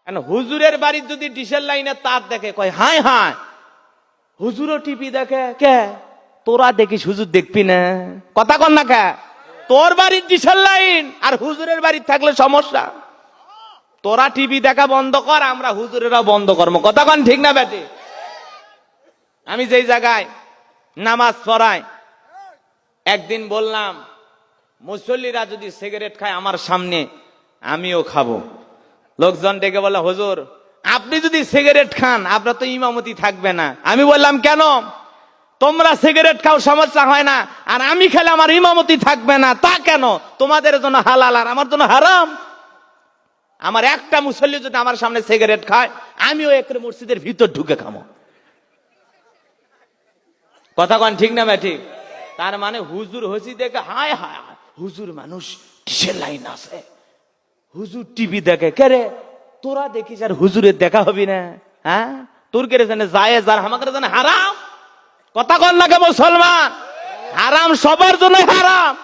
হুজুরের বাড়ির যদি ডিশের লাইনে তার দেখে কয় হায় হায়, হুজুরও টিভি দেখে কে? তোরা দেখিস হুজুর দেখবি না? কথা কন না কে? তোর বাড়ির ডিশের লাইন আর হুজুরের বাড়ির থাকলে সমস্যা। তোরা টিভি দেখা বন্ধ কর, আমরা হুজুরেরাও বন্ধ করবো। কথা কন ঠিক না বেটি? আমি যেই জায়গায় নামাজ পড়াই, একদিন বললাম মুসল্লিরা যদি সিগারেট খায় আমার সামনে আমিও খাবো। লোকজন ডেকে বলে হুজুর আপনি যদি সিগারেট খান আপনার তো ইমামতি থাকবে না। আমি বললাম কেন? তোমরা সিগারেট খাও সমস্যা হয় না, আর আমি খেলে আমার ইমামতি থাকবে না। তা কেন? তোমাদের জন্য হালাল আর আমার জন্য হারাম। আমার একটা মুসল্লি যদি আমার সামনে সিগারেট খায় আমিও একরে মসজিদের ভিতর ঢুকে খাবো। কথা কন ঠিক না ঠিক? তার মানে হুজুর হসি দেখে হায় হায় হায়, হুজুর মানুষ কিসের লাইন আছে, হুজুর টিভি দেখে কে রে? তোরা দেখিস আর হুজুরের দেখা হবি না? হ্যাঁ, তোর কে জানে জায়েজ আর আমাকে জানে হারাম। কথা কন লাগে মুসলমান, হারাম সবার জন্য হারাম।